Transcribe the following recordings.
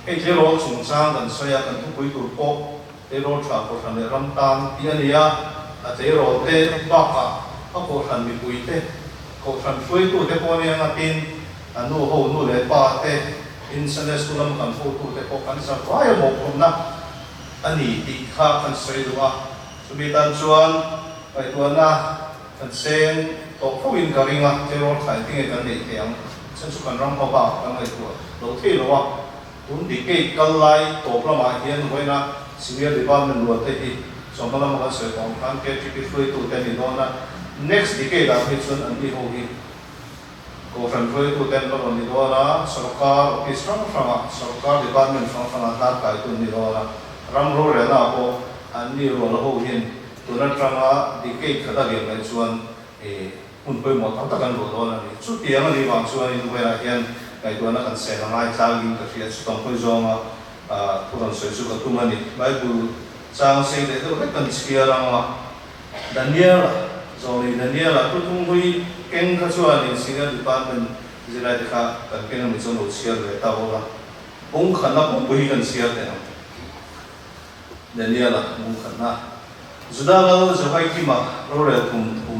cái thế rồi chúng sang gần xoay gần thu quý tụt bộ thế rồi trả cổ phần để ram tam tiền này thế rồi thế bạc à cổ phần bị quý thế cổ phần phơi tụt thế con này tin nu hồ nu lệ ba thế in Sunday school làm cần phụ tụt thế cổ phần sao vài một hôm na anh đi đi khác cần xoay đúng à so bị tan chuan vậy tuần na cần xem tổ phúc in cái gì thế rồi khai tiếng cái này tiếngฉันสุกันรำพบ่าวกันเลยตัวเราเที่ยวว่าคุณดีเกย์กันไล่ตบละมาเฮียนไว้นะสิ่งที่บ้านมันรวดที่สมมติเรามาเสียของการเก็บที่ช่วยตัวเต็มที่โน่นนะ next ดีเกย์เราให้ส่วนอันที่หกที่ก็ฟันช่วยตัวเต็มแล้วตอนนี้โน่นนะสรการอิสระฟังอ่ะสรการที่บ้านมันฟังนัดไปตัวนี้โน่นนะรำรู้เลยนะพออันนี้รู้แล้วหกเห็นตัวนั้นฟังอ่ะดีเกย์ขนาดเดียวกันส่วนคุณไปหมดทั้งตะกันหมดแล้วนี่สุดที่ยังนี่บางส่วนนี่ดูไปนะเห็นไอ้ตัวนั้นกันเสร็จแล้วไอ้ทางยิงกับเสียสุดต้องไปจองผู้คนสวยสุดกับตัวมันนี่ไอ้บุจางเสียงเด็ดตัวนี้กันเสียแล้วดันเนียล่ะจองนี่ดันเนียล่ะทุกทุ่งคุยเก่งข้าชัวนี่สิ่งที่บ้านเป็นจะได้ที่ข้ากันเก่งมันจะหนุนเสียเลยตาโบราณปุ่งขันนะปุ่งคุยกันเสียเลยนะดันเนียล่ะปุ่งขันนะsudah lalu sampai kima, orang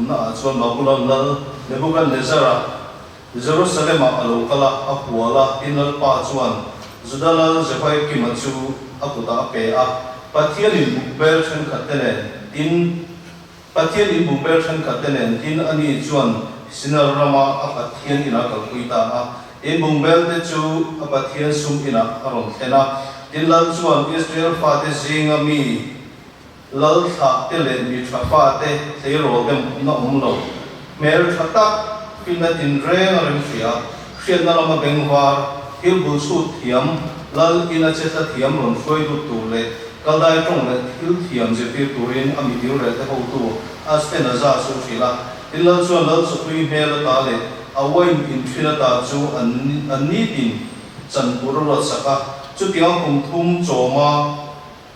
nak cuan bagulan lalu, bukan desa Zero selama alu kala aku wala inal pa cuan sudah lalu sampai kima cu aku tak apa patian ibu bersen katenen in patian ibu bersen katenen in ani cuan sinar rama patian ina kalkuita ibu berde cu patian sum ina aron ena in lalu cuan Israel fate zingami lal tha tele mi thapa te zero dem na umlo mer thata pina tin reng rem fia khian na lama bengwar hil bu su thiam lal ina cheta thiam ron foi du tu le kaldai tong le hil thiam je pi turin ami diu le te ho tu aste na za su fila illa chu lal su tui mel ta le awain in thila ta chu an ni tin chan bur ro saka chu tiang kum thum choma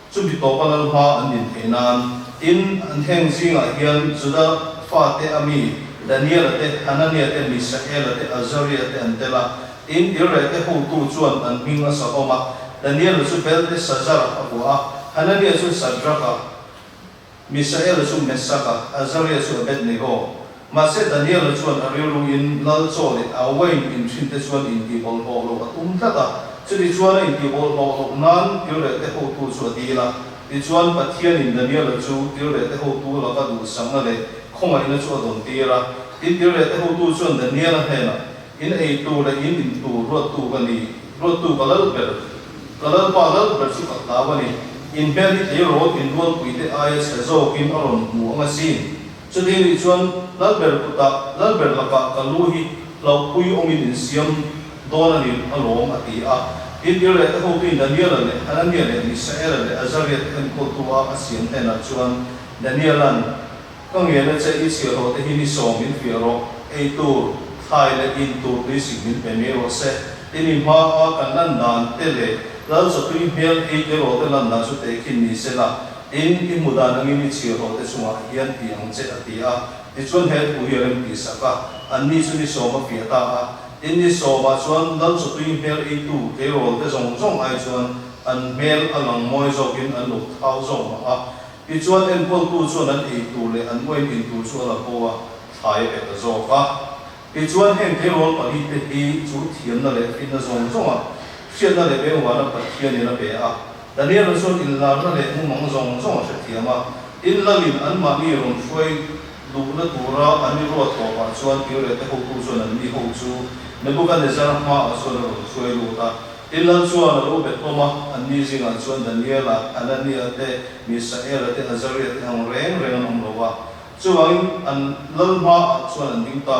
chu bi to panal ha an din thenan in an theng zinga hian chuda fa te ami Daniel te Hanania te Misael te Azaria te antela in dire te ho tu chuan an minga sa oma Daniel chu bel te Sazar abua Hanania chu Sadraka Misael chu Mesaka Azaria chu Abednego mase Daniel chuan arilu in lal cho le awain in thin te chuan in di bol bol lo tlata chuli chuan in di bol bol nan dire te ho tu chu dila ti chuan pathian in Daniel chu dire te ho tu la ka du sanga le không ai nói chuyện đồng tiền ra, in điều này tôi tu chuyện đơn giản là thế nào, in ai tu là in tu ruột tu cái này, ruột tu cái lỡ chút cái lá cái này, in bên thì thấy ruột in ruột quỷ thế ai sẽ zo in ở lòng mùa ngay xin, cho nên là chuyện lỡ bể là cái lúa hi, lâu quỷ ông in xiêm đó là in ở lòng ati in điều này tôi tu in đơn giản là này, anh em này sẽ là này, Azaria anh cô tu xiêm thế nào chuyện đơn giản là có nghĩa là sẽ ít nhiều rồi thì hình song in phía rồi ai tu thay là in tu đi sinh in bên này rồi sẽ in hoa cái lần đàn thế lệ lâu sau khi miền ai cái rồi cái lần đàn số thế khi ni sẽ là in một đàn anh in nhiều rồi thì chúng ta hiện tiếng sẽ là thì chuẩn hết của hiện thì sao cả anh ni chuẩn đi song mà phía ta in đi song mà chuẩn lâu sau khi miền ai tu cái rồi thì giống ai chuẩn anh miền anh làm môi rồi in anh lục thao giống mà thì chuan em quân tu chuan anh ấy tu le anh quên in tu chuan là cô thay về cái zo cả thì chuan hem thế rồi còn đi thì chú thiền là le in là zong thiền là le bên ngoài là bát thiền là bé đàn này là chuan in là le mong zong sẽ thiền mà in là in anh mà đi rồi phơi đủ là đủ ra anh đi rồi thọ và chuan kiểu le cái hậu tu chuan anh đi hậu chu nếu không cần để ra mà chuan là phơi đủ ta in lan chuan là lúc bét toma anh đi riêng anh chuan Daniel là Anania te Misael te Azaria te ang reng ang lowa chuan anh lal ma chuan anh ding ta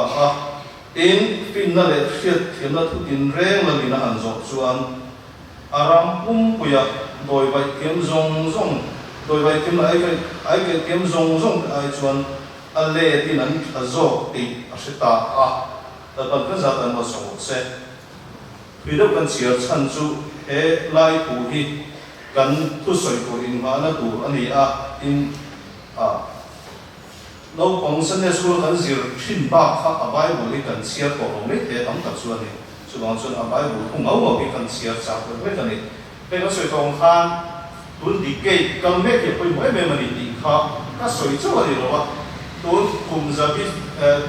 in fin na le fiat thiam na thu tin reng la lina an zo chuan aram puya doi bai kem zong doi bai kem ai ke kem zong ai chuan alle tin an azo ti asita ta ban ka za tan ma so se vì đâu cần sửa chân chú hệ lai cụ hi cần thu soi của in hóa nó đủ anh ấy in lâu còn sân nhà school cần sửa phim ba khác ở bài của đi cần sửa của mấy thế đóng tập xuân này chu wang chun a Bible khung au bi kan sia cha ko me kan ni pe no soi tong khan tun di ke kal me ke poi mo me mani ti kha ka soi chu ani lo wa tun kum za bi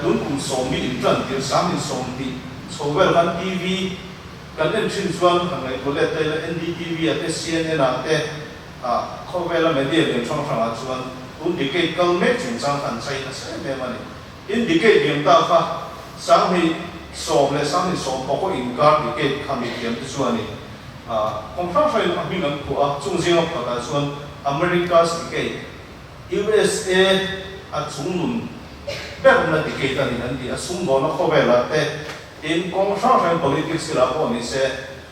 tun kum som mi in tran ti sam in som ti so wel kan TV kan en chin chuan hang ngai ko le te la NDTV a te CNN a te a kho vela me dia le chong chang a chuan tun di ke kal me chung chang kan chai na se me mani in di ke dim ta kha sang hi som le sang hi som ko in gar di ke kham mi dim tu chuan ni kong chang chai a mi ngan ko a chung jing a ka chuan America's di ke USA a chung nun ber na di ke ta ni an di a sum do na kho vela te in kong chang chai politics la ko ni se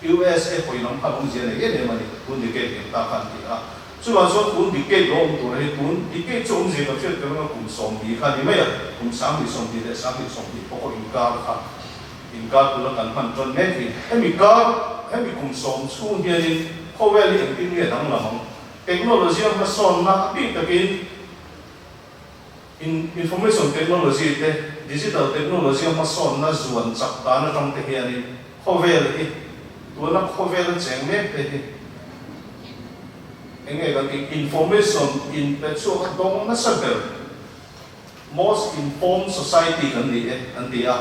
USA ko inam kha bung je ne ye ne mani tun di ke dim ta kan ti a chu wa so tun di ke rom tu re tun di ke chung je ka chet ka na kum som bi kha ni me ya kum sam bi som bi de sam bi som bi ko in ka kha in ka tu la kan han ton me ki hemi ka hemi kum som chu hi ni ko ve li tin nge dang la mong technology ma son na bi ta kin in information technology te digital technology ma son na zuan chak ta na tang te hi ani ko ve li tu na ko ve la cheng me te hi engay kan information in petso dong na saber most informed society kan ni andia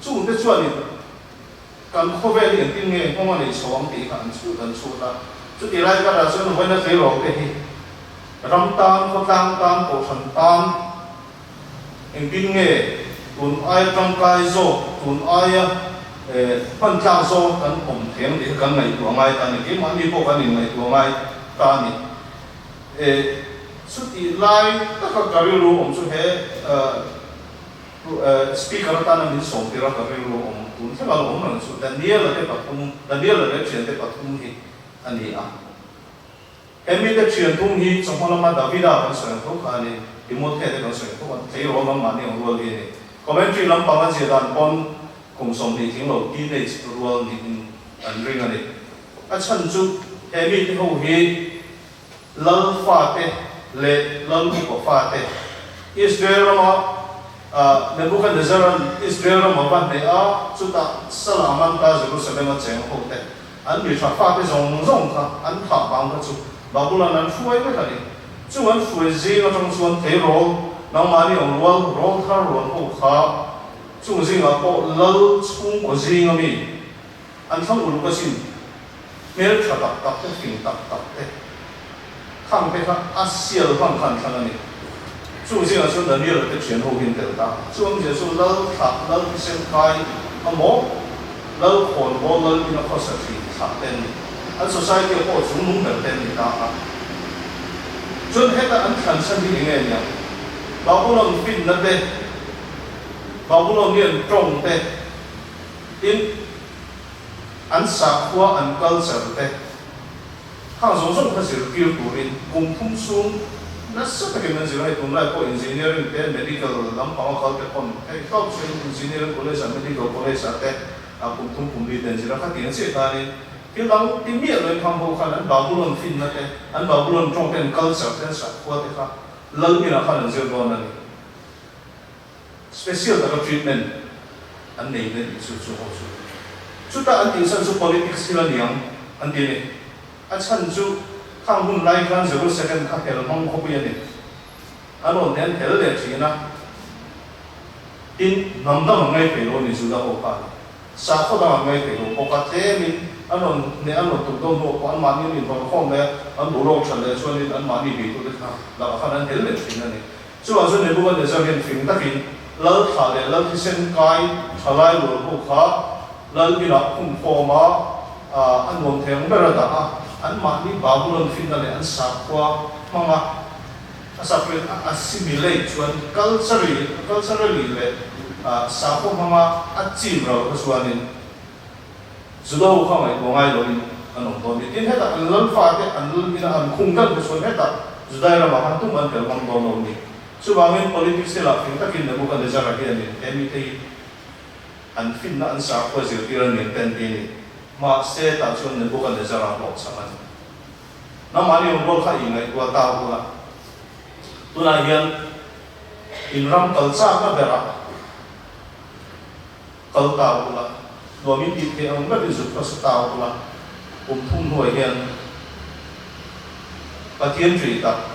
chu de chuan ni kan khovel ni tin nge ngom ni chawang ti kan chu la chu ti lai ka da chuan hoi na te ro te hi ram tan ko tang tan ko san tan eng tin nge tun ai tang kai zo tun ai pan thang zo kan om theng ni kan ngai tu ngai ta ni ki ma ni po kan ni ngai tu ngai ta ni suốt đi lai tất cả các cái lu ông chú he speaker ta nằm in sòng thì ra các cái lu ông tuân thế là ông nói chú Daniel là cái bát tung Daniel là cái chuyện cái bát tung hi anh đi à em biết cái chuyện tung hi trong hôm nay David đã nói chuyện thôi anh đi Timothy đã nói chuyện thôi thấy rồi mà mà nhiều luôn đi commentary lắm bằng cái gì đàn con cùng sòng thì tiếng đầu tiên này luôn thì anh riêng anh đi à chân chú em biết cái hậu hi lal fa te le lal ko fa te Israel ma Nebuchadnezzar Israel ma ban ne a chuta salaman ta Jerusalem a cheng ho te an bi tha fa te zong zong kha an tha bang ka chu Babylon an fuai ka ni chu an fuai ji na trong chuan te ro nang ma ni ong wal ro tha ro ho kha chu ji nga ko lal chung ko ji nga mi an thang ulu ka sin mer tha tak tak te fin tak tak te看被他写了看看看你，注定了说人类的前后边得到，注定说老塔老先开，冇老看冇老呢個確實係差啲，喺 society 個種種嘅啲啊，盡係得安產生啲嘢嘅，包括我們變得嘅，包括我們人種嘅，因安撒花安culture嘅。ข้างสองสองภาษาเกี่ยวกับเรื่องกุมทุ่มซุ่มนั่นสักกี่มันจะให้ตุนไล่พวก engineering เต้ medical ลำพังเขาแต่คนไอ้เขาเป็น engineering college medical college แต่กุมทุ่มกุมดีแต่จะรักษาที่นั่นเสียตานี่ที่เราที่มีอะไรทำพวกเขานั้นบาบูลอนฟินนั่นเองอันบาบูลอนตรงเป็น culture เป็นสักขวดที่เขาเลิกมีอะไรเขานั่นเสียตัวนั่น special แต่ก็ treatment อันนี้เนี่ยสุดๆสุดท้ายอันที่สั้นสุด politics ที่เราเลี้ยงอันที่นี่อาชันจูข้างหุ่นไล่กันจะรู้สึกกันข้าเฮลมองเขาไปยันนี่อันนั้นเนี่ยเฮลเลยจริงนะอินน้ำดำไม่ไปโลนี่สุดาโอปาสาเขาดำไม่ไปโลโอกาเทมินอันนั้นเนี่ยอันนั้นถูกต้องโลกอันมันนี่มีความข้องเลยอันดูโลกฉันเลยส่วนนี้อันมันนี่บีตุเด็กนะแล้วข้านั้นเฮลเลยจริงนะนี่ส่วนส่วนในบุคคลเดี๋ยวจะเห็นฟิล์มตะกินเลิกถ่ายเลยเลิกที่เส้นกายทลายหลุดพวกเขาเลิกที่หลับคุ้มโฟมาอันวงเทียงไม่ระดับอันมานี่บาบูลอนฟินนั่นเองอันสักว่ามังอ่ะสักเป็น assimilate ชวน culturally เลยสักว่ามังอ่ะอัดจิ้มเราก็ชวนนี่สุดท้ายเข้ามาอีกง่ายเลยอันนั้นตอนนี้ที่เหตุอันเลิศฟ้าที่อันเลิศมีอันคุ้มกันก็ชวนเหตุสุดท้ายเรามาหันตุ้มมันเกิดมังตอนนี้ส่วนบางที politics ที่หลักฟินตะกินเนี่ยบุกันเดี๋ยวจะรักกันนี่เอ็มทีอันฟินนั่นสักว่าสิ่งที่เราเนี่ยเป็นที่นี่มาเสียตัดชนในบุคคลเดชราบอกสมัยน้ำมันยังรู้ข้าอีกไงตัวตาหัวตัวนั้นยังอินรัมกัลซ่าก็เบระกัลตาหัว Lo min di ke ang ngat isu pas tao la thum hoi hian pathian tri tak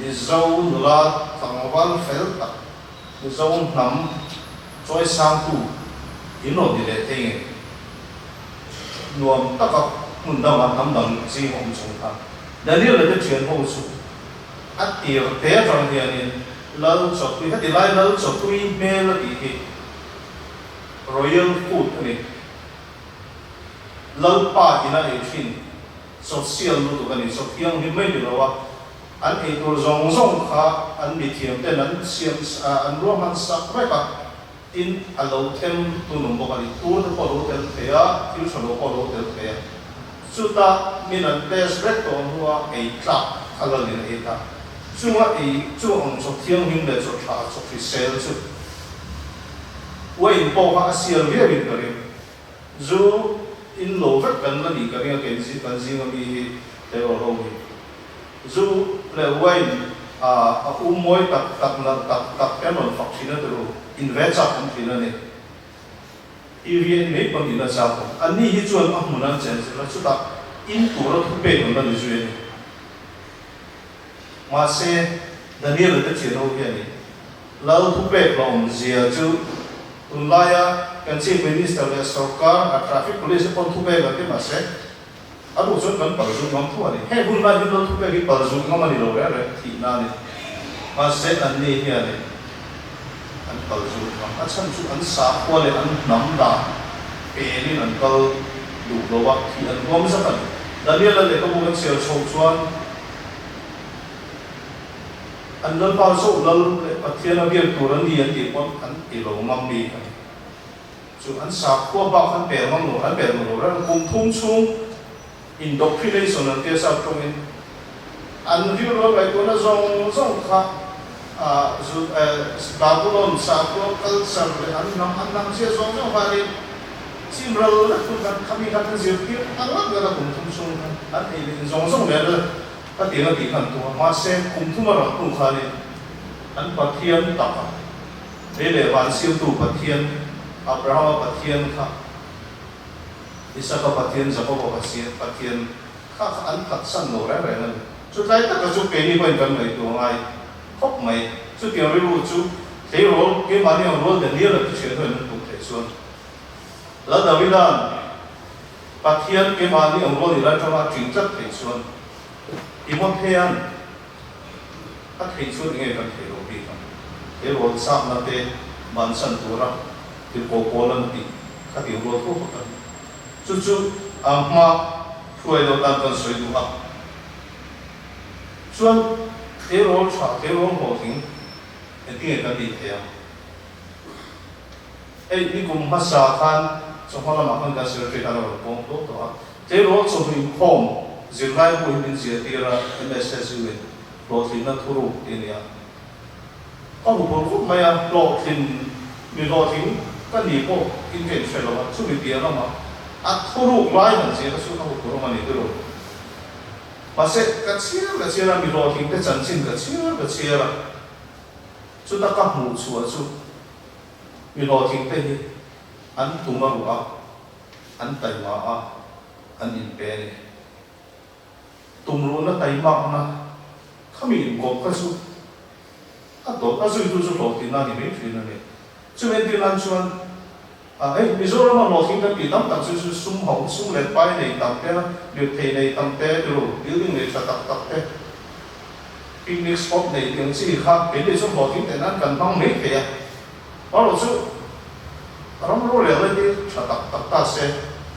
ni zo nula tangwal fel tak ni zo nam choi sang tu ino di le theng nuam taka mun da ma nam dang ji hom chung ta Daniel le chen ho su at ti te tang hian in lo chok tu ha ti lai lo chok tu me la di hi royal food ni lo pa ina e thin social lu tu ni so thiang hi mai ni lo wa an e tur zong zong kha an mi thiam ten an siam an ro man sak mai ka in a lo them tu num bo ka ni tu ko lo tel the a til so lo ko lo tel the chu ta min an test rek to huwa e tla ala ni e ta chu ma e chu ong so thiang him le so tha so fi sel chu wei po ha sial ve bin ka ri zu in lo vek kan la ni ka ri ka ji kan ji ma bi te ro ho ni zu le wei a moi tak kan on fak thina tu invest up on thina ni evn me pa ni na sa ko ani hi chuan a hmunan chen la chu ta in tu ro thu pe on la ni ju ni ma se Daniel de chen ho hian ni lau thu pe long zia chu Unlaya kan chief minister le sarkar a traffic police pon thu be ga te ma se adu chon kan par zu ngam thu ani he bun la hin lo thu be gi par zu ngam ani lo re thi na ni ma se an ni hi ani an par zu ngam a chan chu an sa ko le an nam da pe ni an kal du lo wa thi an gom sa kan Daniel le ko bu se so chuan an lal pa so lal pathian a bial tur an ni an ti pon an ti lo ngam bi chu an sa ko ba khan pe mang lo an pe lo ra kum thum chung indoctrination an te sa tong in an ri lo lai ko na zong zong kha zu Babylon sa ko culture le an nam se zong zong ba ni sim ro na ku kan khami kan zir pi an la ga kum thum chung an e zong zong le ta ti na ti kan tu ma se kum thum ra tu kha ni an pathian ta le wan siu tu pathian Abraham pathian kha Isaka pathian Jacob pathian kha an khat san lo ra ra chu lai ta ka chu pe ni pen kan mai tu ngai khop mai chu ti ri lu chu te ro ke ma ni ro de ni la tu che thoi tu te suan la Davidan pathian ke ma ni ro ni la cha ching chat te suan Imam Hean ta thei chu nge kan thei ro bi kan te ro sa na te man san tu ra ti ko ko lan ti ka ti ro ko ka chu chu ma thuai lo tan kan soi du ha chuan te ro cha te ro ho thing e ti ka ti the e ni kum ma sa khan so hala ma kan ka sir te ta ro ko to to te ro so ni khom zilai ko hin zia tira mss u lo thin na thuru tinia ko bu ko maya lo thin mi lo thin ka ni ko in ken shelo chu mi tia ma a thuru lai han zia ka su na ko ma ni do pa se ka chia mi lo thin te chan chin ka chia chu ta ka mu chu mi lo thin te ni an tu ma ru a an tai ma a an in pe ni tum ru na tai ma na khami ko ka su a to ka su tu su lo tin na ni me thin na ni chu men tin lan chuan a ei Mizoram ma lo tin ka pi tam tak su sum hong sum le pai nei tam te le thei nei tam te ru building nei cha tak tak te picnic spot nei tiang chi kha pe le sum lo tin te nan kan bang me ke ya ba lo chu ram ro le le ti cha tak tak ta se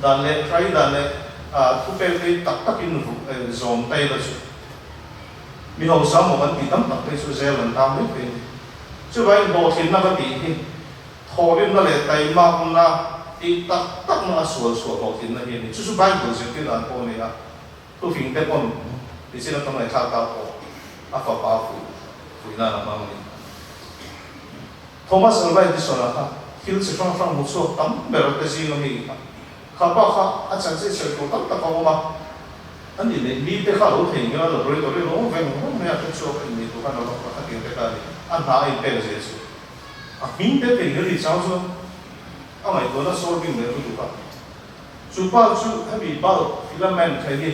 dan le try dan le thu pe pe tak tak in zom tai la chu mi ho sa mo ban ti tam tak pe su zel lan tam me pe chu vai lo thin na ka ti hi thorin na le tai ma na ti tak tak na su lo thin na hi ni chu vai bu se ti dan ko ni a tu fin te kon ti se na tam lai tha ta ko a fa pa fu na na ma ni Thomas Alva Edison ha hil se fang mu so tam be ro te si no mi kha ba kha a chan se se ko tam ta ko ma an ni le mi te kha lo thei nga lo ro lo ve mo me a tu so ka ni tu ka no ka ti te ka ni an ha ai pe se su a min te te ri chao so a ang ito na solving na ito ka. Supa su habi bal filament kaya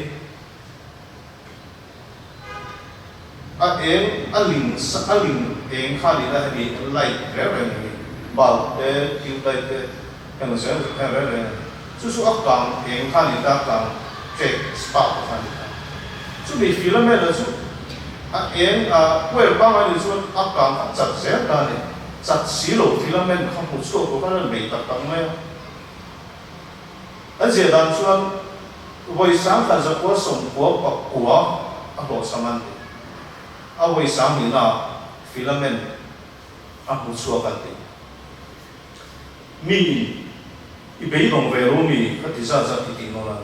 aling eng khali na habi light rare bal tube light kan sa rare su akang eng khali da kang check spark khali su bi filament da su eng well bang ani su akang chặt se da ni chặt silo filament khang pu su ko kan mei tak tang mai而且当说为啥还是我生活不过多什么的，为啥你那 filament 不错的，米一被动为罗米，它底下是一定了，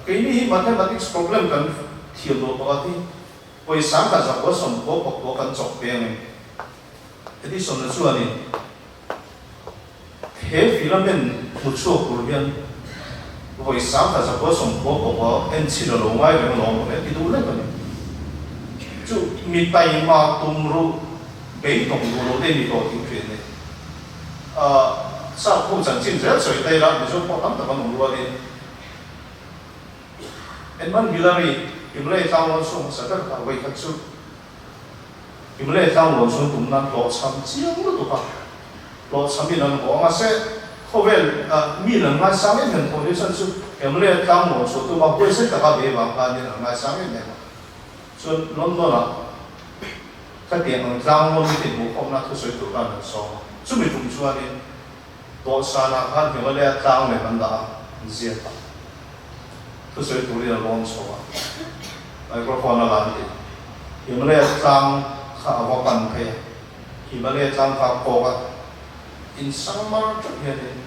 给你 mathematics problem 跟铁路不的，为啥还是我生活不过跟作病的，这里说的说呢，黑 filament 不错不变。为啥他是我从我按起了龙外边龙的，一路那个呢？就米代码东路北东路的米多听觉呢？上铺整进这水对了，你说我当怎么弄路的？俺们比那里有没有当我说实在他为他做，有没有当我说东南罗场这样的多吧？罗场比人我嘛说。后面米人买商业人头就算是有没有当我说都嘛不是大家别往把你人买商业人嘛，所以弄到了，他点当我们点不好那他水土让人说，准备种出来的，多山啊，看有没有当没办法，你知道，他水土里的乱说啊，那个放到哪里？有没有当他我办配啊？有没有当他过啊？in summer tu dia ni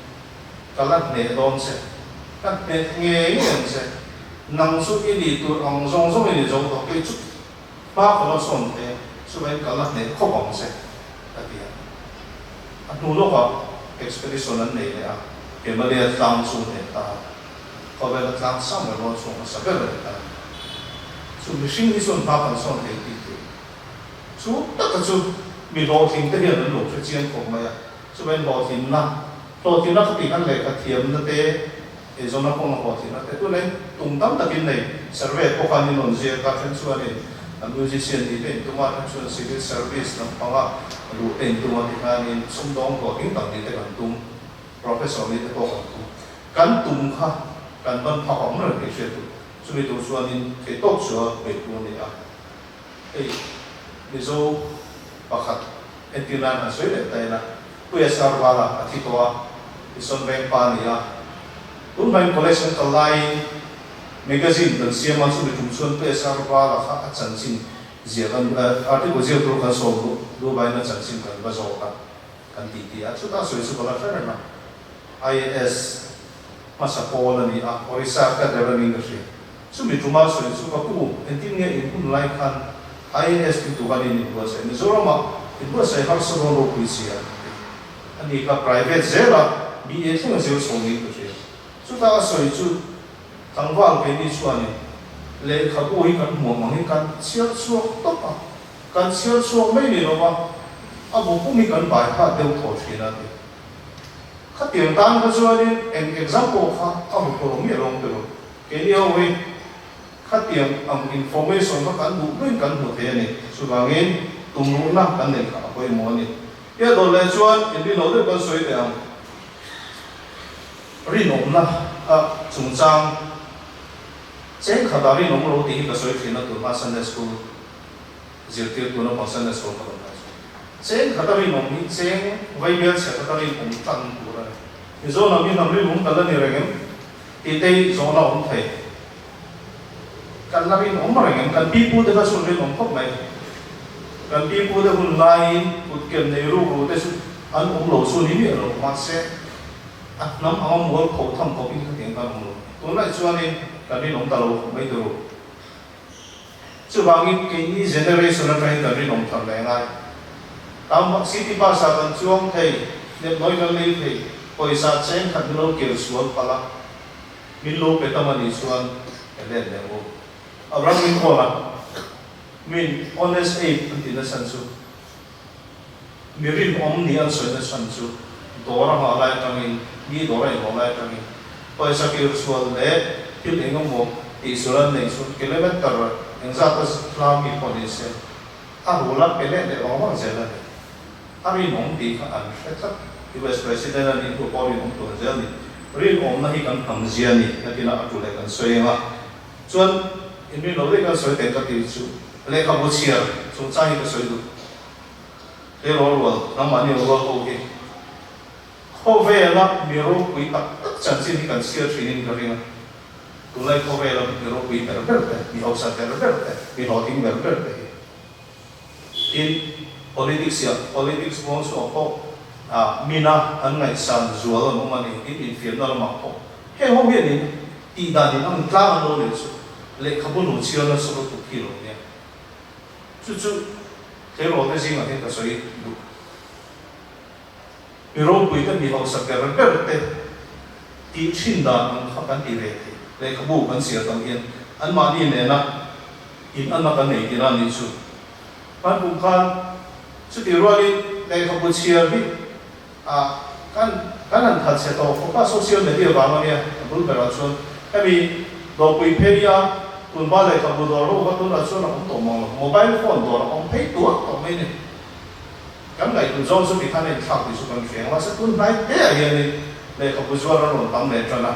kalat ne don se kat ne nge se nang su ini tu ong song song ini jong to ke chu pa ko son te su bai kalat ne ko bong se ta dia anu lo ka expedition an ne ya ke ma le tang su ne ta ko bai la tang sam lo su sa be le ta su mi sing ni son pa kan son te ti tu su ta ta su mi lo ting te dia lo chu jian ko ma ya so when lotin na ka ti kan le ka thiam na te e zona ko na lotin na te tu le tung tam takin nei survey ko kan ni non je ka chen chu ani musician ni te tu ma chu civil service na panga lu ten tu ma ti kan ni sum dong ko king tam ni te kan tum professor ni te ko kan tum kha kan ban pha ong na ke che tu so mi tu chu ani ke tok chu be tu ni a ei ni zo pakhat entina na soi le tai na PSR wala at ito ison bank pa niya. Doon may collection kalay magazine dan siya man sulit umsun PSR wala ka at sansin siya kan article siya turo kan so do bay na sansin kan baso ka kan titi at suta so isu pala siya na IAS masa pola ni orisa ka developing industry sumit tumaso isu ka po entin nga impun like kan IAS itu kan ini buat saya ni zorama itu saya harus selalu puisian ani ka private zela BA sing zero songing to je chu ta soi chu tangwal ke ni chuani le kha ko hi kan mo mang kan chiar chu to pa kan chiar chu mai ni lo ba a bo pu mi kan bai kha deu tho thina de kha tiang tan ka chuani an example kha a bo ko mi long de lo ke ni ho we kha tiang am information ka kan bu mai kan ho the ni chu bangin tung lu na kan ne kha ko mo ni ya do le chuan in di lo de kan soi de ang ri nom na chung chang cheng kha da ri nom lo ti ka soi thina tu ma Sunday school zir ti tu no pa Sunday school ka ba cheng kha da ri nom ni cheng vai bel se ka ri om tan tu ra ni zo na mi nam ri lung kala ni regem ti te zo na om thai kan na ri nom ma regem kan pi pu de ka sun ri nom khop mai kan pi pu de hun lai put kem nei ru te su an lo su ni lo ma se at nam ang mo ko tham ko pin ka kan mo to lai chuan ni kan ri nom ta lo mai do chu bang ki ni generation na train kan ri nom tham lai ngai tam city ba sa kan chuang thei ne noi kan le thei poisa chen khat lo ke suan pala min lo pe tamani chuan ele le o abram min ko la min honest aid in the sense mirin om ni an so the sense dora ma lai tangin mi dora ma lai tangin poi sakir sual le til engam mo ti suran nei sun kilometer engza tas flami police a rola pele le ong zela ari nong ti ka an fetsa US president ani ko poli nong to zelni rin om na hi kan tham ziani natina atu le kan soenga chuan in mi lo le kan soi te ka ti chu le ka bu chia chu chai ka soi du le lo lo na ma ni lo ko ke ho ve la mi ro pui tak chan sin hi kan sia training ka ringa tu lai ho ve la mi ro pui ber ber te mi ho sa ber ber te mi ho ting ber ber te in politics mo so ko mina an ngai san zual no mani in fiam na ma ko he ho he ni ti da ni ang tla no le su le khabu no chia na so to ki lo ne chu thế rồi cái gì mà thế ta soi đủ rồi bây giờ mình học sắp cái vấn đề tí chín đàn anh học cái gì vậy để các bộ anh sẽ tăng yên anh mà đi này na in anh mà cái này thì là như thế anh cũng kan chút điều rồi đi để các bộ chia đi kan anh thật sẽ tổ phổ biến social media vào mà nghe đúng phải là chuyện cái vì đồ quỳ phê ya tuần ba lại các bộ đồ rồi các tuần là chuyện là cũng tổ mong mobile phone đồ là cũng thấy tuổi tổ mấy này cái này tuần sau số thì khán giả khác thì số còn phiền là sẽ tuần này thế là gì này để các bộ cho nó luôn tầm này cho nó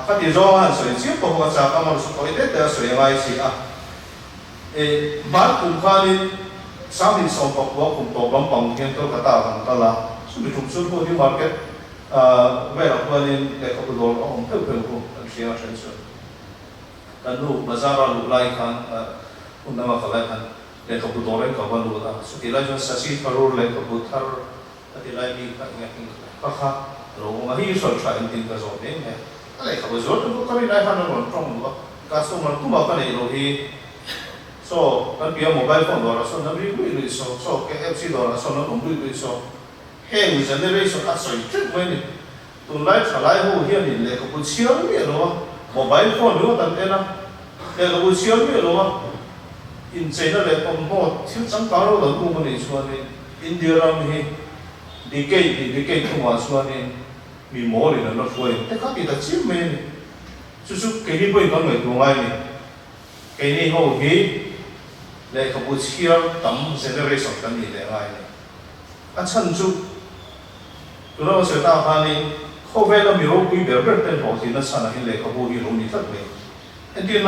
cái điều do anh soi chiếu của các gia công số có ít để soi ngay gì bán cùng khá đi sáng thì xong bọc của cùng tổ bóng bóng hiện tôi cả ta bằng ta là số bị trục xuất của những market về là qua nên để các bộ đồ ông tự quyền của anh sẽ sản xuất kan lu bazar lu lai khan unama khalai khan le ka bu dore ka ban lu da so tilai jon sasi farur le ka bu thar tilai mi ka ngi ka kha ro ma hi so tra in tin ka zo ne ne ale ka bu zo tu ka ri lai khan ron trong lu ka so man tu ba ka nei lo hi so kan pia mobile phone do ra so na ri ri so ke fc do ra so na rom ri so he wi generation a so tru me ni tu lai chalai ho hi ni le ka bu chiang mi lo mobile phone luôn tận thế nào để cái buổi chiều như luôn in trên đó là còn một thiếu trắng cá đâu đó cũng mình xua nên India làm gì đi cái không hoàn xua nên mình mua thì nó phơi thế khác thì ta chim mình chút cái này bây con người của ai này cái này hậu hi để cái buổi chiều tầm generation cái gì để ai này anh chân chút tụi nó sẽ tạo ra nên后边的苗贵别别等好些，那产了很来可不比容易特别。那第二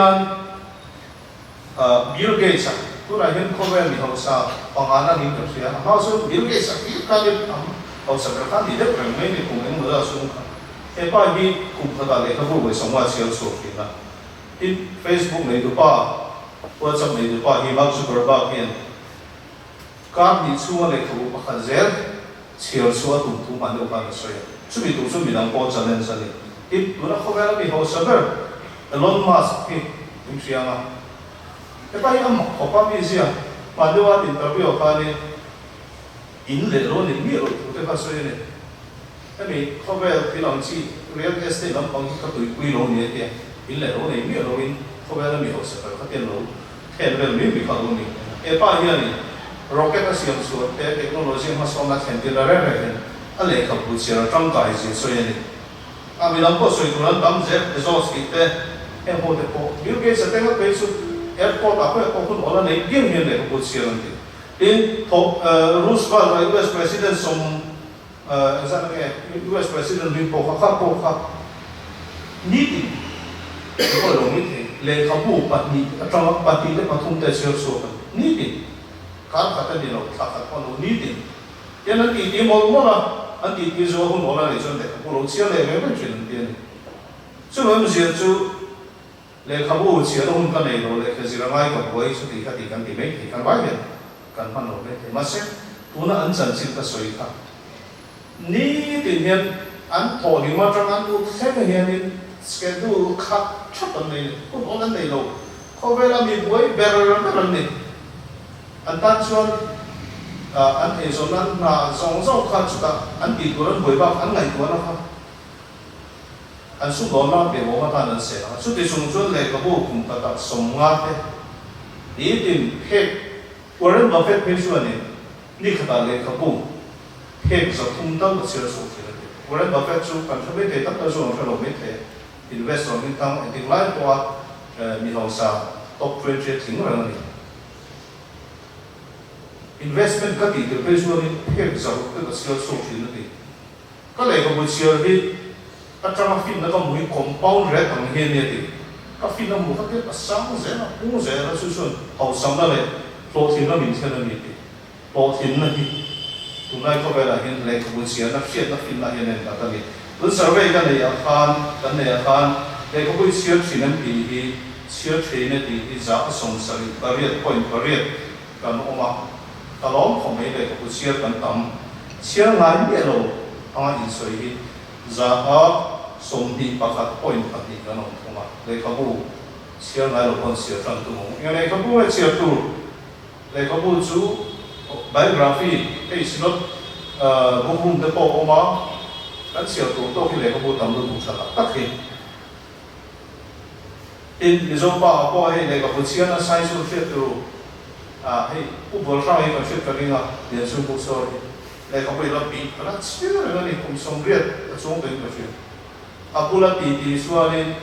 ，Bill Gates，突然间后边苗啥，帮俺那领导说，好说 Bill Gates，你看的，好什么看你的本面的功能没得说看，哎，把你顾客打来，他不会什么销售品了。因 Facebook 没得把，WhatsApp 没得把，你忙去不把片，刚你出来客户不看热，销售动图蛮多看的衰。出面读书咪能播真人真的，啲读得后边那边好什么，Elon Musk，點算啊？一班人學翻咩先啊？萬咗話電腦邊度翻呢？引嚟攞嚟咩路做得發衰呢？因為後邊啲人知，real estate 諗講一對貴佬嘢嘅，引嚟攞嚟咩路因後邊那邊好什麼？佢電腦聽到咩咪靠到你？一班人rocket 嘅上數，啲 technology 乜所謂前啲來嚟。啊，嚟及部次啦，裝大事衰呢。啊，咪諗過水度啦，抌隻 resource 嘅，聽好啲波。如果其實聽個技術，一波打開一波我諗你邊邊嚟個部次啦啲。因同Roosevelt 係 US president 送啥嘅 US president 邊波卡，呢啲嗰個容易睇，嚟及部八年，裝八年咧把通帶銷售嘅，呢啲搞法得你咯，查法講到呢啲，因為呢啲冇啦。anh đi cái số không có là để cho để các bộ chia này với chuyện tiền, chứ nói một chuyện chú để các bộ chia nó không cần này rồi để cái gì là ngay cả với số thì cần thì mấy thì cần bao nhiêu cần phân rồi thì mà sẽ tu nó anh dần xin cái soi khác, ní tự nhiên anh thọ thì mà trong anh tu thế này hiện schedule khác chắc tuần này cũng có lần này rồi, không phải là mình mới bèo này, anh ta cho anh thấy sốนั้นsong khác chút ta anh bị của anh bồi bác anh ngày của nó khác anh xuống đó nó để bố ta nên sẽ chút thì xuống chút này các bố cùng ta sống ngát thế đi tìm hết của anh bảo phép phê xuân này đi khát ta lấy các bố hek za thum dal na sir so thil ati Warren Buffett chu kan thame te tak ta so no thalo me the invest on income and thing like what mi hong sa top 20 thing ra ni investment ka ti te pe so ni hek za ka sir so thil ati ka le ka bu sir hi ka tama fin na ka mu compound rate ang he ni ati ka fin na mu ka te asam ze na pu ze na su sun au sam na le to thin na min thena ni ti to thin na hi tu nai ko ba la hin le ka bu sir na fiat na fin na he nen ka ta ni tu survey ka nei a kan nei a khan le ka bu sir thin an pi hi sir thei na ti i za a som sari pariat point pariat kan oma ka lom khom mai le ka bu sir kan tam sir ngai ni lo anga in soi hi za a som di pakhat point pati kan oma le ka bu sir ngai lo kon sir tran tu mo ngai le ka bu sir tu le ka bu chu biography ei sinot bohum de po oma kan sir tu to ki le ka bu tam lu bu thala tak hi in nizom pa po he le ka bu sir na sai su sir tu hei u bol sa hi ka sir ka ringa den su bu so le ka bu la pi la sir na ni kum som riat chung ben ka sir apula ti sualin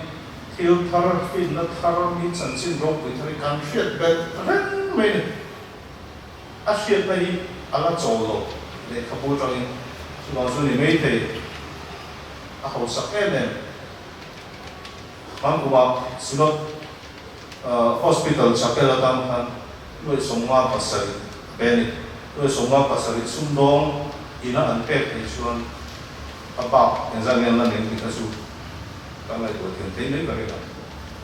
thil thar fin na thar mi chan sin ro pui thari kan riat ben ren mai ni a riat mai ala cholo le ka bu tang su ma su ni mai the a ho sa ene mang kuma sinot hospital chapela tam han noi songma pasari beni noi songma pasari sundong ina an pek ni chuan apaenzang yang lan ning kita su kamai ko ten te nei bari la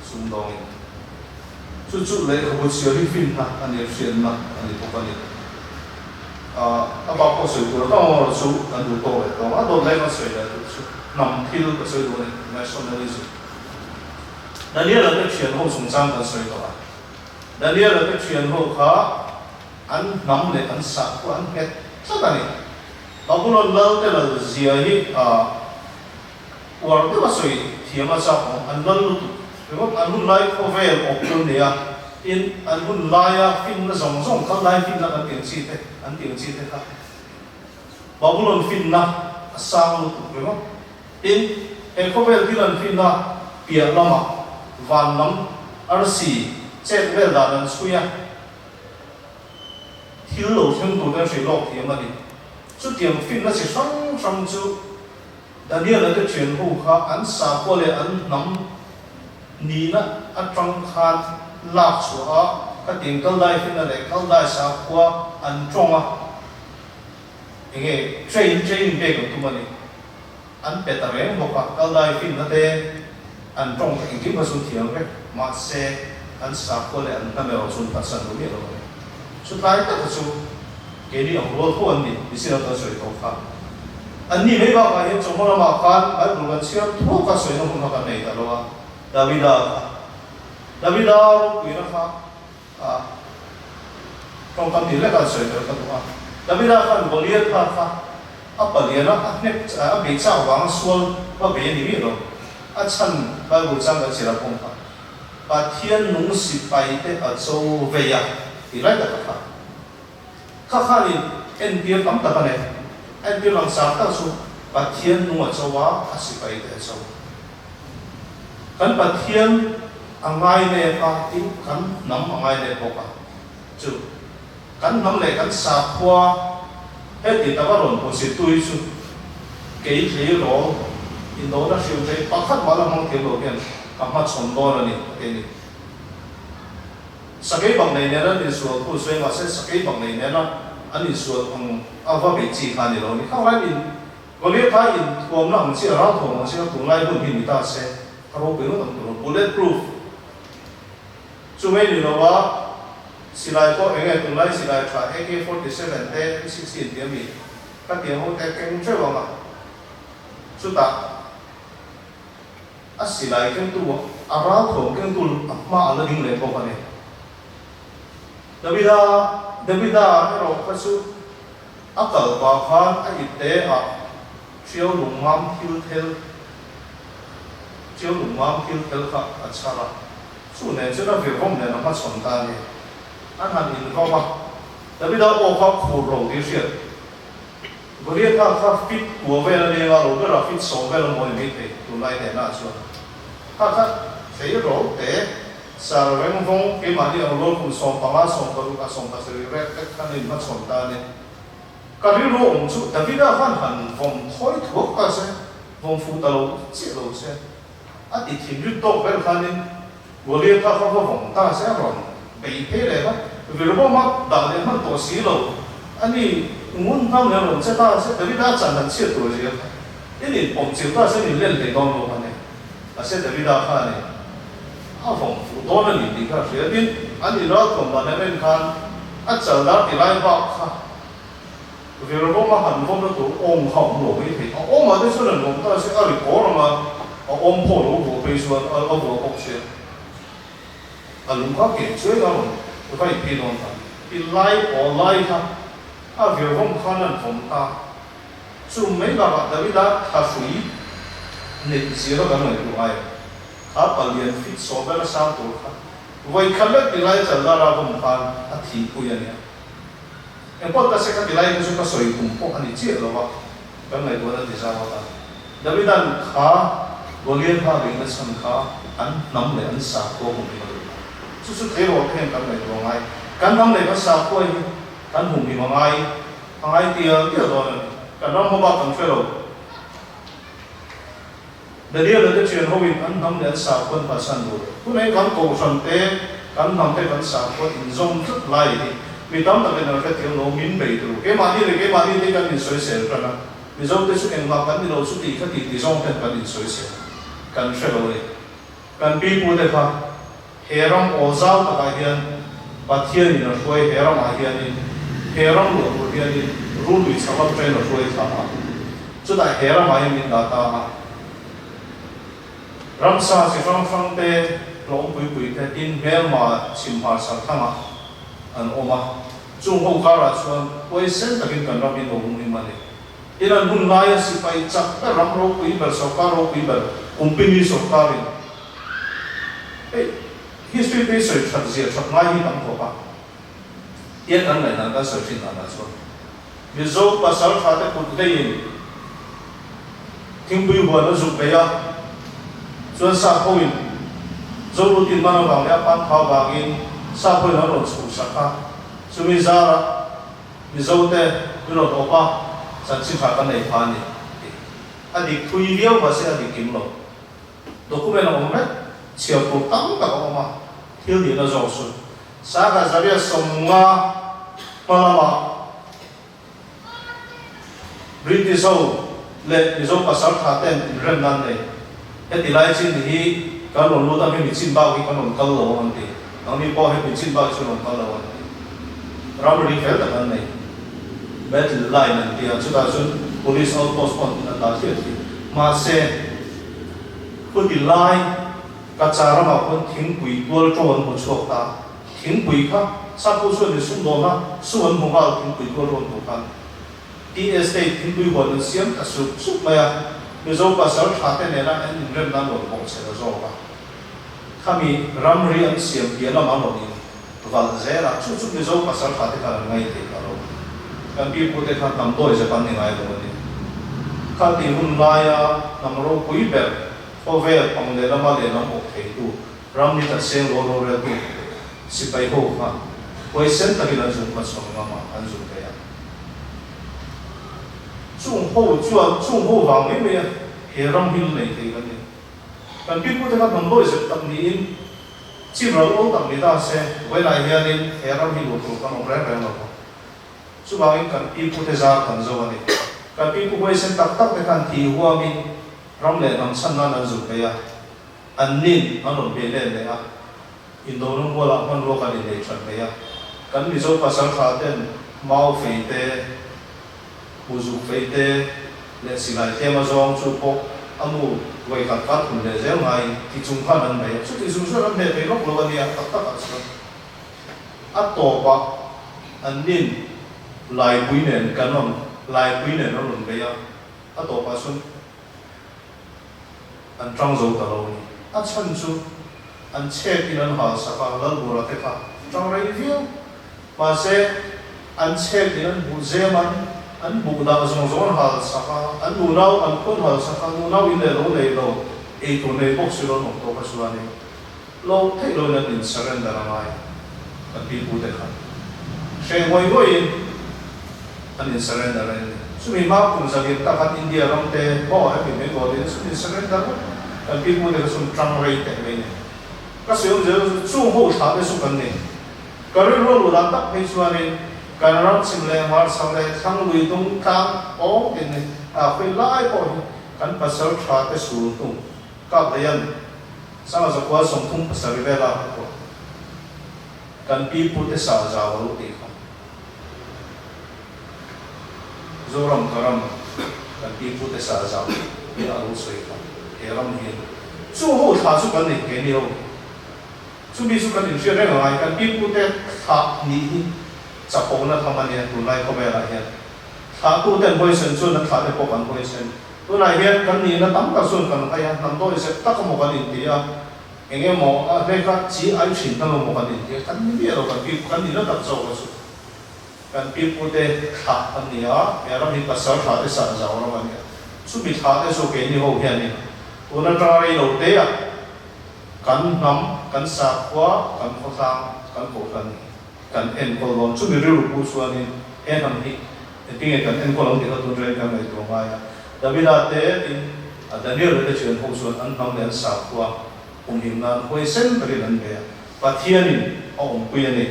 sundong chu chu le ko siari fin ha ani fian na ani pokani apa ko su ko to su an du to le to a do le ma se la su nam thil ko se do ni nationalism Daniel là cái chuyện hậu sùng sang cần soi đó. Daniel là cái chuyện hậu khá anh nắm lấy anh sạc của anh hết rất là nhiều. Đó cũng là lâu thế là gì ấy world cái soi thì mà sao không anh lâu luôn. Vì vậy anh muốn lại có về một tuần này in anh muốn lại phim nó rong rong các lại phim là anh tiền chi thế khác. Đó cũng là phim là sang luôn đúng không? In em có về cái lần phim là bịa lắm mà van nắm RC chết về là lần suy à thiếu lỗ thêm tụi nó sẽ lọt thì mà đi chút tiền phim nó sẽ xong xong chú Daniel là cái chuyện hữu khá anh xa qua lại anh nắm ní na anh trong khan lạc xuống cái tiền câu đại phim là để câu đại xa qua anh trong nghe train về của tụi mình anh biết rằng một cái câu đại phim là để anh trong cái kinh nghiệm số thiểu đấy mà sẽ anh sắp qua lại anh ta mới ở xuống phát sinh được rồi. Số lại tất cả số cái này ông luôn thôi đi xin ông ta sửa tốt hơn. Anh đi mấy bạn cái trong một năm khan anh cũng vẫn sửa tốt cái sửa nó không có cái này đó là David lúc quý nó khác trong tâm thế là cái sửa được cái đó. David khan có liên khác apa dia nó bị sao vắng xuân và bị gì biết rồi. A chân Bible trang cái chỉ là công pháp, và thiên nung sĩ bài thế ở châu về à thì lại là các khác thì em biết lắm tập này em biết làm sao ta số và thiên nung ở châu Á sĩ bài thế châu kan và thiên angai này pa tiếng kan nắm angai này bọc à chứ kan nắm này kan sa qua hết thì ta có luận của sĩ tôi chứ cái gì đó in đó là siêu thế bắt phát mà làm không thiếu đồ tiền cảm giác sống to là cái này sắc cái bằng này nó đi xuống khu suy mà sẽ sắc cái bằng này nó anh đi xuống alphabet chỉ khai này rồi không phải in có lẽ thay in gồm nó không chỉ là rau thùng mà sẽ cùng lại buôn hình người ta sẽ không biết nó tầm tầm bulletproof chúng mình đi đâu xí lại có anh em cùng lại xí lại trả AK-47 T16 điểm gì các điểm hỗ trợ kênh chơi vào mà chúng ta xí lại kênh tu rau thùng kênh tu mà là đỉnh lên bao nhiêu David cái rồi cái số akal và khan ai tế chiếu lùng mam thiêu khác अच्छा là số này chúng ta việc không này nó phát triển ta này anh hàng in không mà David ô khó khổ rồi cái chuyện บริษัทข้าฟิตหัวเวลาเนี่ยเราก็เราฟิตสองเวลาโมยไม่ได้ตัวไล่แต่หน้าชัวถ้าเสียโรคแต่สารเรื่องฟงเกี่ยมาที่เราลดคุณสองปังอาสองกระดูกสองกระสือแรกกันเลยมาสอนตาเนี่ยการที่รู้องค์ชุดแต่ที่ได้ฟันหันฟงถอยถูกก็ใช่ฟงฟูตลอดเจี๋ยวใช่อันที่ทีมยุทธโตเป็นคันนี้บริษัทเขาก็ฟงตาใช่หรอไปเพ่เลยมั้ยวิลล์บอกมาด่าเนี่ยมันตัวสีโลอันนี้งุ่นทำเนี่ยหลงใช่ตาใช่แต่ที่ได้จันทร์เชี่ยตัวเดียวนี่ผมจิ๋วตาใช่นี่เล่นเด็กน้องโลกันเนี่ยแต่ใช่แต่ที่ได้ข้าเนี่ยเอาฟงฟูโตนั่นนี่ดีครับเสียดินอันนี้เราคนบ้านเนี่ยเป็นคันอันเจ้าด้านที่ไล่บอกค่ะวิลล์บอกมาหันฟงแล้วตัวองค์เขาหลงไม่ถึงองค์มาได้ส่วนหนึ่งตาใช่อะไรก่อนมาองค์พ่อหลวงพ่อไปส่วนเอาหัวปกเสียอันลุงเขาเก่งช่วยเราก็ไปพี่น้องกันพี่ไล่ออนไลน์ครับถ้าวิลล์บอกข้านั้นผมตาซึ่งไม่กล้าแต่วิลล์ถ้าฝึกเนี่ยเสียแล้วกันเลยดูไอ้ข้าไปเรียนฟิตสอบไปแล้วสามตัวครับวัยขั้นเล็กพี่ไล่จะลาราผมผ่านอาทิตย์กุยเนี่ยเอ็งพอตัดเสกพี่ไล่ก็สุดก็สวยคุ้มพวกอันนี้เจี๊ยบแล้ววะกันเลยตัวนั้นที่จะว่ากันแต่วิลล์ข้าบริเวณข้าเป็นสังข้าอันน้ำเลยอันสาตัวผมไม่รู้สุดๆเทโรเทนกันเลยว่าไงกันน้ำเลยก็สาตัวนี้กันหุ่นมีว่าไงทางไอเดียเดียวตัวนั้นกันน้ำเขาบอกกันเฟลเดี๋ยวเราจะเชื่อเขาวินอันน้ำเลยอันสาคนภาษาดูคุณไอ้กันโกสันเตกันน้ำเตกันสาคนอินทรงทุกไล่มีตั้งแต่เป็นอะไรที่เรามินไปดูเกี่ยมาที่ที่กันอินสวยเสียกันนะมีทรงที่สุดเองมากันที่เราสุดที่ที่ทรงเป็นกันอินสวยเสียกันเฟลเลยกันปีพูดเลยค่ะเฮรัมโอซาวตะการเฮียนปัทเทียนนี่นะช่วยเฮรัมอาเฮียนนี่เฮรัมหลวงเฮียนนี่รู้วิสามัญเทรนช่วยทำสุดท้ายเฮรัมอาเฮียนนี่ดาตารัมซาสิฟังเตะลงปุยเตะอินเฮลมาชิมหาสังทั้งอันโอมาจุงหูการ์ชวนไว้เส้นตะกินกันรับอินโดมุนิมันเลยอินันบุญลายสิไปจับแต่รัมโรปุยเบอร์สการโรปุยเบอร์คุมพินิสการินhistory research hat sie hat ngai hi tam ko pa ye kan lai nan ka search na na so mi zo pasal kha te put dei thing bui bo na zu pe ya chuan sa khoin zo lu tin mana bang ya pan khao bang in sa khoi na ro chu sa kha chu mi za ra mi zo te tu lo to pa sa chi kha kan nei pha ni adi thui liao ba se adi kim lo document on me chiều cổ tắm cả ông mà thiếu gì nó giàu sụt sáng cả giờ biết sống mà mà British lệ thì giống cả sáu thà tên rèn nan này cái tỷ lệ chín thì cái lồng lúa ta mới bị chín bao cái lồng câu lỗ anh thì nó đi bao hết bị chín bao cái lồng câu lỗ anh rồi đi phép tận này bé thì lại này thì chúng ta xuống police outpost còn là đã chết mà xe cứ tỷ lệ các cha ra mà con thiên quỷ tua cho anh một số ta thiên quỷ khác sao cô xuân thì xung đột na xung đột mong vào thiên quỷ tua cho anh một ta TSA thiên quỷ hoàn toàn xiêm cả sụp sụp mày à bây giờ bà sáu thà tên này là anh nhận ra một bộ sẽ là do ba kami ramri anh xiêm kia là mà một đi và dễ là chút chút bây giờ bà sáu thà tên là ngay thì cả rồi cái bị phụ tên nằm đôi sẽ bán ngay rồi đi các tỷ hôn lai à nằm rồi quý bèพอเวลปังเดลมาเลนน้ำอกเทดูรำนี่ตัดเสียงโลโลเรดูสิไปโหค่ะไว้เส้นตะกี้เราจุดมาส่งมาอันจุดเดียช่วงโหช่วงโหฟังไม่เมียเฮรัมฮิลในที่กันนี่กันพี่พูดถึงกันมันด้วยสุดตั้งนี้จีบเราโอ้ตั้งนี้ตาเสียเวลาเฮียนี่เฮรัมฮิลตัวกันองแรงเราช่วงบางทีกันพี่พูดถึงจากันโจวันนี้กันพี่พูดไว้เส้นตักแต่กันที่หัวมีรำเล่นน้ำชั้นนั้นจุดเดียอันนี้อันนั้นเป็นเล่นเลยอ่ะอินโดนุ่งวัวละมันรู้กันในชั้นเดียกันมีโจภาษาขาเต้นมาเฟยเตผู้จุเฟยเตเล่นสิ่งไหนเทมาจองจุปกอันนู้ไว้ขัดขัดหุ่นเลยเจ้าไงที่จุงขันนั้นไปชุดที่จุงช่วยนั้นไปลบโลกันเนี่ยตักอัศว์อัตโตปะอันนี้ลายปุยเน่นกันนั่นลายปุยเน่นนั่นหลุดไปอ่ะอัตโตปะส่วนอันตรังโจตลอดนี่อันชั้นจูอันเช็คที่นั่นหาสักการลัลบุระเทค่ะตรังไรวิวมาเสอันเช็คที่นั่นบุเซมัน an bu da zong zong hal saka an nu nau an kun hal saka nu nau in le lo e tu ne bok su lo no to ka su ani lo thei lo na in surrender mai kan pi bu de khan she ngoi an in surrender ani sumi ma kun sa ge ta khat India ram te bo ha bi me go de sumi surrender kan pi bu de sum trang rei te me ne ka se je su ho tha de su kan ne ka ri lo lu la ta pe su ani kan ram sim le mar sang le thang lui tung tang o tin ne a pe lai po kan pasal tha te su tung ka de yan sang sa kwa som tung pasal ve la ko kan pi pu te sa za lo ti kha zoram karam kan pi pu te sa za ni a lo soi kha e ram hi su ho tha su kan ne ke ni ho su bi su kan in share re ngai kan pi pu te tha ni hi sa po na thama ne tu lai ko be la hian tha tu ten hoi sen chu na tha te po kan hoi sen tu lai hian kan ni na tam ka sun kan ai nam do se ta ko mo kan in ti a enge mo a re ka chi ai chin ta mo kan in ti kan ni bi ro kan pi kan ni na tak zo ka su kan pi pu te tha an ni a ya ram hi ka sa tha te sa za ro ma ni su bi tha te so ke ni ho hian ni tu na tra ri lo te a kan nam kan sa kwa kan ko sang kan ko san kan en ko lon chu mi ru pu su ani en ham hi ting kan en ko lon de tu tre kan mai to ma ya Davida te in Daniel de chen ho su an nam len sa kwa him nan hoi sen tri nan be pathian in ong pu ni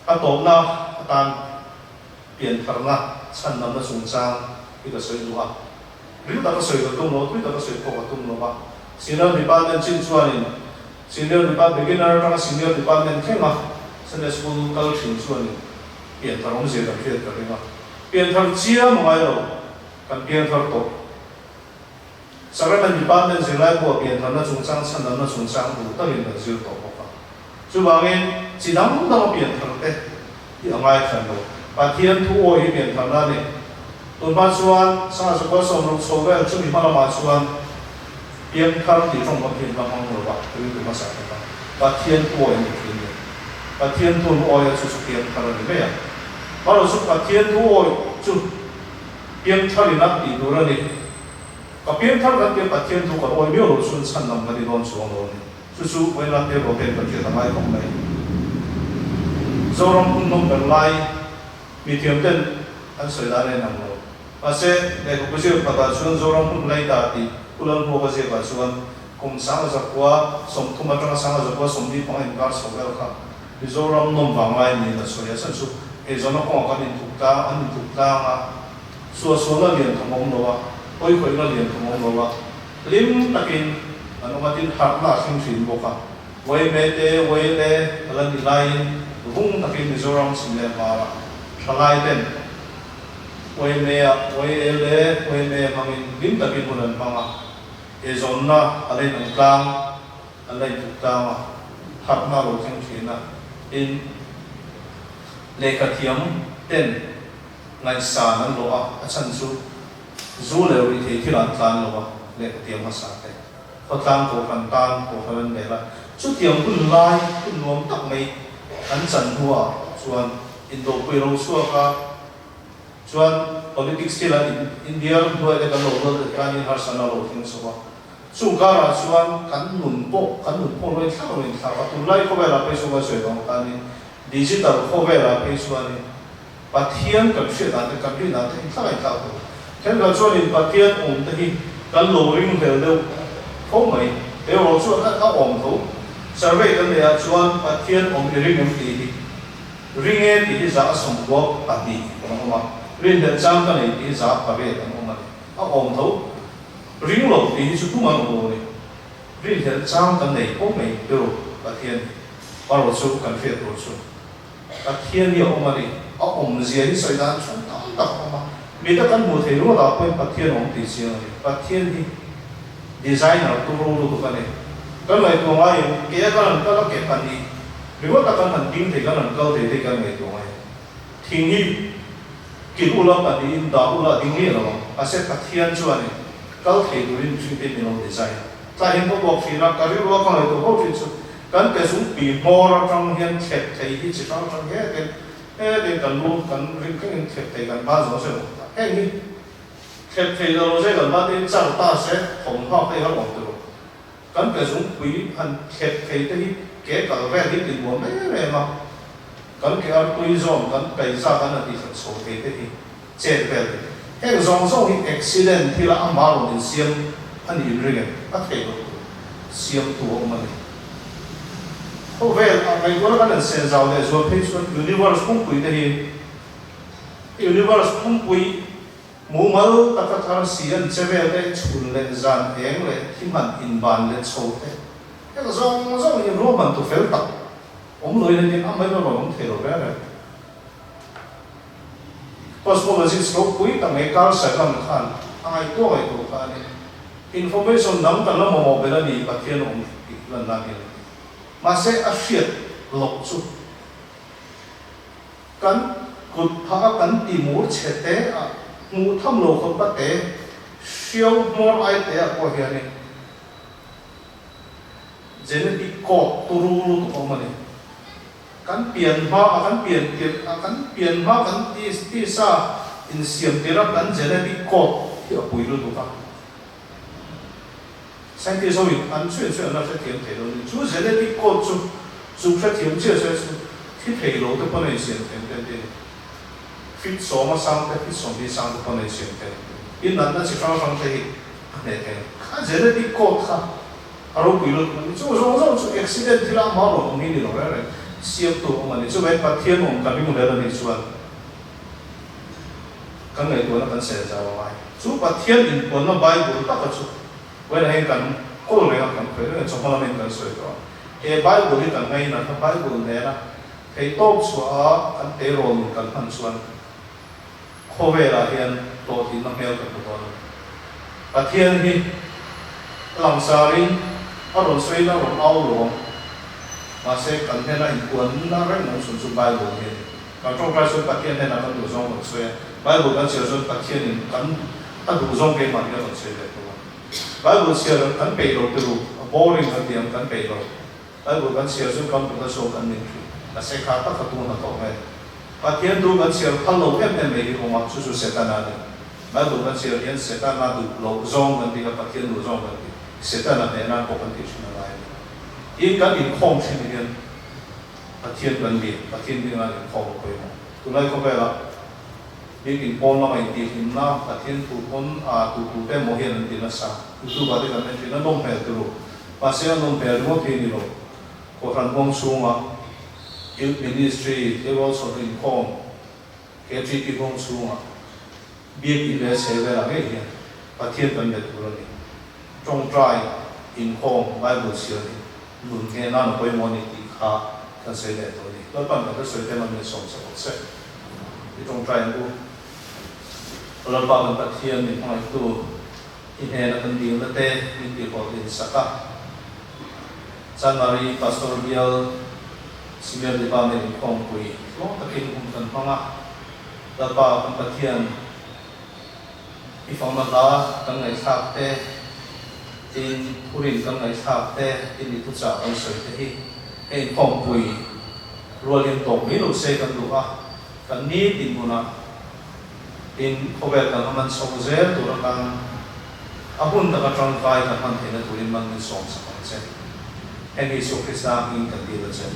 a to na tan pian thar na chan nam na sung sang ki da soi du a ri da ka soi da tum lo tu da ka soi ko ka tum lo ba senior department chin chuan in senior department beginner ra senior department thema Sunday school kal thin chuan in pian thar ong je da phiat ka ringa pian thar chia mo ai lo kan pian thar to Sarapan department zilai ko pian thar na chung sang chan nam na chung sang du ta in da zil to ko ka chu bangin chi dam da pian thar te i angai khan lo pathian thu o hi pian thar na ni tun ba chuan sa sa ko som ro so ve chu mi ma ma chuan pian thar ti trong ma pian ma hang lo ba tu ma sa ka pathian thu o ni pathian thu o ya chu pian thar ni me ya ba lo su pathian thu o chu pian thar ni na ti do ra ni ka pian thar kan pian pathian thu ka o mi lo sun chan nam ka ni don chuang lo ni chu chu we na te ro pen ka ti ta mai kom mai zorom kun nom kan lai mi thiam ten an soi da ne nam lo ase ne ko se pa ta chuan zorom kun lai ta ti kulan ho ka se ba chuan kum sang za kwa som thuma tang sang za kwa som ni pang in kar so ga kha zorom nom wang lai ni na so ya san su e zona ko ka ni thuk ta an thuk ta ma so so la lian thong om lo wa oi khoi la lian thong om lo wa lim takin an ma tin har na sing sin bo ka wei me te wei le ala ni lai hung takin zorom sim le ma thalai ten wei me le wei me mangin lim takin bulan panga e zona ale nang tang ale thuk ta ma har na ro sing sin na in le ka thiam ten ngai sa nan lo a chan chu zu le ri the thilan tlan lo a le ka thiam ma sa te ko tang ko kan tan ko han le la chu thiam kun lai kun nom tak mai an chan hua chuan indo pui ro su ka chuan politics ti la India hua le ka lo lo ka ni har sana lo thing so wa chu ka ra chuan kan nun po loi thla ro in thla ka tu lai ko ba la pe so ba soi dong ka ni digital ko ba la pe so ni pathian kan hriat an kan ri na te thlai tla ko ken ga chuan in pathian om te hi kan lo ring vel deuh ko mai te ro chuan ka om tho survey kan le a chuan pathian om ring em ti hi ring e ti za som ko pati ko ma rin da chang kan e ti za pa ve kan ma a om tho ring lo ti hi chu tu ma ko ni rin da chang kan nei ko mai te ro pathian pa ro chu kan hriat ro chu pathian ni om ani a om zia hi soi dan chung tam tak ma mi ta kan mu thei ro da point pathian om ti sia ni pathian hi designer tu ro lu ka ne kan mai tu ngai ke kan ka ke pan ni ri wa ta kan han ding thei kan kal thei kan mai tu ngai thing hi ki u la pa ni da u la ding ni lo a se pathian chu ani kal thei du rin chu te ni lo design ta hin ko bok fi na ka ri ro ka le tu ho chi chu kan ke su pi mo ra trong hian chet thei hi chi trong he ke để cần luôn cần riêng cái thiệp thì cần ba giờ sẽ cái gì thiệp thì rồi sẽ cần ba đến sau ta sẽ tổng hợp cái hợp đồng từ cần cái dùng quý hành thiệp thì cái cả về đi tình huống đấy mà cần cái ở quý zone cần cái ra cần là đi thành số thì chết về cái zone thì accident thì là âm bảo mình xem anh nhìn riêng bắt thấy được xem tu ông mình về ngày qua cái lần xem giàu để rồi thấy xuống universe không quý thì universe không quý mù mờ tất cả các sian chế về cái chun lên dàn hẹn lên khi mình in bàn lên sâu thế cái zone như roman tu phèo tập ông lười lên những âm mấy nó rồi ông thấy rồi đấy cosmology scope quý tầng ngày cao sẽ cần khan ai có ai có khan information nắm cần nó mò về là đi bắt thiên ông lần nào như mà sẽ affect lộc chút cần cột phá cần tìm mua chết té mua thăm lô không bắt té siêu more ai té có hiện này genetic code tu ru tu mà này cần biển hóa cần ti sa in siam ti ra cần genetic code thì ở bụi luôn tu cả sáng thế sau anh chuyện nó sẽ thiểm thể rồi chú genetic code chú sẽ thiểm chia sẽ khi thể lộ cái phần này xiên thế fit số mà sang cái fit số đi sang cái phần này xiên thế in lần đó chỉ phao phang thế này thế genetic code ha ở đâu bụi luôn chú accident thì làm máu rồi mình đi rồi đấy siêu tu mà này chú về bắt thiên ông cần bị một lần này chú ăn cái này tôi nó cần sẽ ra ngoài chú bắt thiên in quân nó bay bụi tắc chú vậy là hiện cần cô này cần phải là trong hoa mình cần sửa đó cái Bible thì cần ngay là cái Bible này là cái tốt số cần tế rồi mình cần phân xuân khô về là hiện tổ thì nó mèo cần một tuần và thiên thì lòng sa rin ở độ suy nó độ đau rồi mà sẽ cần thêm là hình cuốn nó rất là sụn sụn Bible hiện và trong cái số phát thiên này là cần đủ dòng một suy Bible cần sửa số phát thiên cần đủ dòng cái mặt nó một suy được Bible share kan pay lo tu boring kan tiam kan pay lo Bible kan share su kan tu so kan nin la se kha ta khatu na to me pathian tu kan share phal lo em me hi homa su setana ne Bible kan share yan setana du lo zong kan ti ka pathian lo zong kan ti setana ne na ko kan ti chuna lai in kan in khom sin hian pathian kan bi pathian ni na in khom ko mo tu lai ko be la những cái con nó mày tìm hình na cả thiên thủ con thủ cái mô hình thì nó sao tu vào đây là mình nó nông bè từ và sẽ nông bè đúng không thì rồi có phần công xuống mà youth ministry they also inform cái chi tiết công xuống mà biết gì để sẽ về là cái gì và thiên vấn đề từ rồi trong trai inform Bible sửa luôn nghe nó là cái môn này thì khá cần sẽ để thôi đó bằng cái sự thế mà mình sống sẽ trong trai cũng lần ba lần bắt thiên mình hỏi tu in hè là cần điều là tê mình điều bỏ tiền saka January pastor bial similar di ba mình không quỳ lo ta kinh cũng cần phong á lần ba lần bắt thiên if phong là đó cần ngày sáp tê tin purin cần ngày sáp tê tin đi tu trả ông sợi tê hi không quỳ rồi liên tục mấy lúc xe cần đủ á cần ní tin muốn á in khobe kan man sozer tu kan ahun da kan vai kan han thena turin man ni som sa kan se en hi so krista in kan di la chen